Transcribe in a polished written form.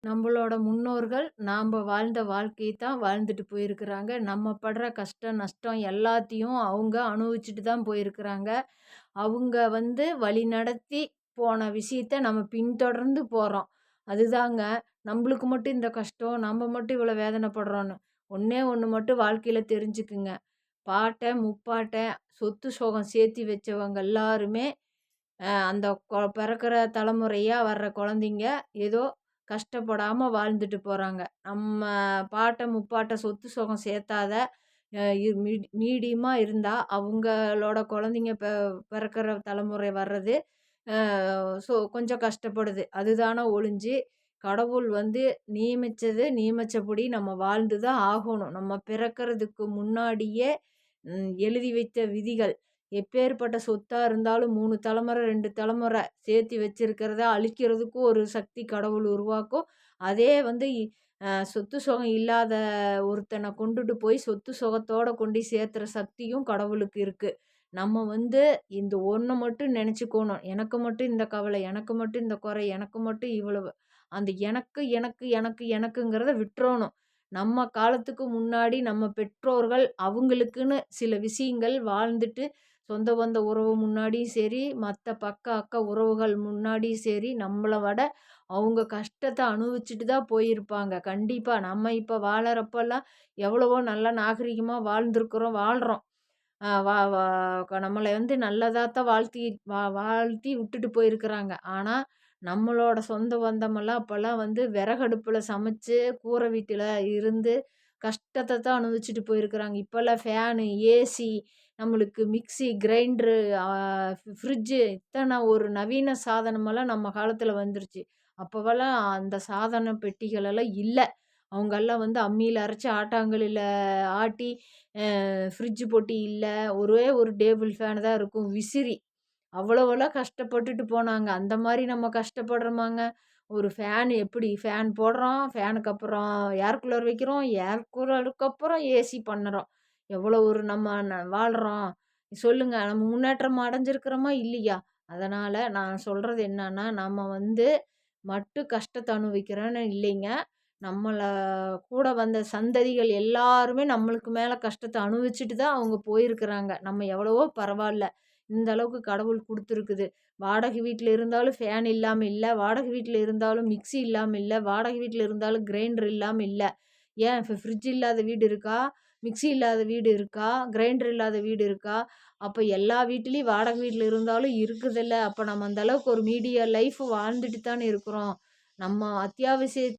நம்மளோட முன்னோர்கள் நாம்ப வாழ்ந்த வாழ்க்கைய தான் வாழ்ந்துட்டு போயிருக்கிறாங்க. நம்ம படுற கஷ்டம், நஷ்டம் எல்லாத்தையும் அவங்க அனுபவிச்சுட்டு தான் போயிருக்கிறாங்க. அவங்க வழிநடத்தி போன விஷயத்த நம்ம பின்தொடர்ந்து போறோம். அதுதாங்க நம்பளுக்கு மட்டும் இந்த கஷ்டம், நம்ம மட்டும் இவ்வளோ வேதனைப்படுறோன்னு. ஒண்ணே ஒண்ணு மட்டும் வாழ்க்கையில தெரிஞ்சுக்குங்க. பாட்டன், முப்பாட்டன் சொத்து சுகம் சேர்த்தி வச்சவங்க எல்லாருமே அந்த பிறக்கிற தலைமுறையா வர்ற குழந்தைங்க ஏதோ கஷ்டப்படாம வாழ்ந்துட்டு போறாங்க. நம்ம பாட்டன், முப்பாட்டன் சொத்து சுகம் சேர்த்தாத அ இ மீடியமா இருந்தா, அவங்களோட குழந்தைங்க பிறக்கிற தலைமுறை வர்றது கொஞ்சம் கஷ்டப்படுது. அதுதான ஒழிஞ்சு, கடவுள் நியமிச்சபடி நம்ம வாழ்ந்து தான் ஆகணும். நம்ம பிறக்கறதுக்கு முன்னாடியே எழுதி வைத்த விதிகள். எப்பேர்ப்பட்ட சொத்தா இருந்தாலும் 3 தலைமுறை, 2 தலைமுறை சேர்த்தி வச்சிருக்கிறத அழிக்கிறதுக்கும் ஒரு சக்தி கடவுள் உருவாக்கும். அதே வந்து இ அ சொத்து சுகம் இல்லாத ஒருத்தன கொண்டுட்டு போய் சொத்து சுகத்தோட கொண்டு சேர்த்துற சக்தியும் கடவுளுக்கு இருக்கு. நம்ம இந்த ஒண்ண மட்டும் நெனச்சுக்கோணும். எனக்கு மட்டும் இந்த கவலை, எனக்கு மட்டும் இந்த குறை, எனக்கு மட்டும் இவ்வளவு. அந்த எனக்கு, எனக்கு, எனக்கு, எனக்குங்கிறத விட்டுறணும். நம்ம காலத்துக்கு முன்னாடி நம்ம பெற்றோர்கள் அவங்களுக்குன்னு சில விஷயங்கள் வாழ்ந்துட்டு, சொந்த பந்த உறவு முன்னாடியும் சரி, மத்த பக்க, அக்க உறவுகள் முன்னாடியும் சரி, நம்மள விட அவங்க கஷ்டத்த அனுபவிச்சுட்டு தான் போயிருப்பாங்க. கண்டிப்பா. நம்ம இப்ப வாழறப்பலாம் எவ்வளவோ நல்லா நாகரிகமா வாழ்ந்திருக்கிறோம், வாழ்றோம். அ வா வா நம்மள நல்லதா தான் வாழ்த்தி விட்டுட்டு போயிருக்கிறாங்க. ஆனா, நம்மளோட சொந்த பந்தமெல்லாம் அப்பலாம் விறகடுப்புல சமைச்சு, கூரை வீட்டுல இருந்து கஷ்டத்த தான் அனுபவிச்சுட்டு போயிருக்கிறாங்க. இப்பலாம் ஃபேனு, ஏசி, நம்மளுக்கு மிக்ஸி, கிரைண்டரு, ஃப்ரிட்ஜு இத்தன ஒரு நவீன சாதனமெல்லாம் நம்ம காலத்துல வந்துருச்சு. அப்பவெல்லாம் அந்த சாதன பெட்டிகளெல்லாம் இல்ல. அவங்கெல்லாம் அம்மியில அரைச்சு, ஆட்டாங்கல்லுல ஆட்டி, ஃப்ரிட்ஜ் பொட்டி இல்ல. ஒரே ஒரு டேபிள் ஃபேன் தான் இருக்கும். விசிறி. அவ்வளவெல்லாம் கஷ்டப்பட்டுட்டு போனாங்க. அந்த மாரி நம்ம கஷ்டப்படுறோமாங்க? ஒரு ஃபேன் எப்படி? ஃபேன் போடுறோம். ஃபேனுக்கு அப்புறம் ஏர் கூலர் வைக்கிறோம். ஏர் கூலருக்கு அப்புறம் ஏசி பண்ணுறோம். எவ்வளோ ஒரு நம்ம வாழ்றோம். சொல்லுங்க. நம்ம முன்னேற்றம் அடைஞ்சிருக்கிறோமா? இல்லையா? அதனால நான் சொல்றது என்னன்னா, நம்ம மட்டும் கஷ்டத்த அனுபவிக்கிறோன்னு இல்லைங்க. நம்மள கூட வந்த சந்ததிகள் எல்லாருமே நம்மளுக்கு மேல கஷ்டத்த அனுபவிச்சுட்டு தான் அவங்க போயிருக்கிறாங்க. நம்ம எவ்வளவோ பரவால்ல. இந்த அளவுக்கு கடவுள் குடுத்துருக்குது. வாடகை வீட்ல இருந்தாலும் ஃபேன் இல்லாம இல்ல. வாடகை வீட்ல இருந்தாலும் மிக்ஸி இல்லாம இல்ல. வாடகை வீட்ல இருந்தாலும் கிரைண்டர் இல்லாம இல்ல. ஏன் ஃப்ரிட்ஜ் இல்லாத வீடு இருக்கா? மிக்ஸி இல்லாத வீடு இருக்கா? கிரைண்டர் இல்லாத வீடு இருக்கா? அப்ப எல்லா வீட்லயும் வாடகை வீட்ல இருந்தாலும் இருக்குதுல்ல. அப்ப நம்ம அந்த அளவுக்கு ஒரு மீடியா லைஃப் வாழ்ந்துட்டு தானே இருக்கிறோம். நம்ம அத்தியாவசிய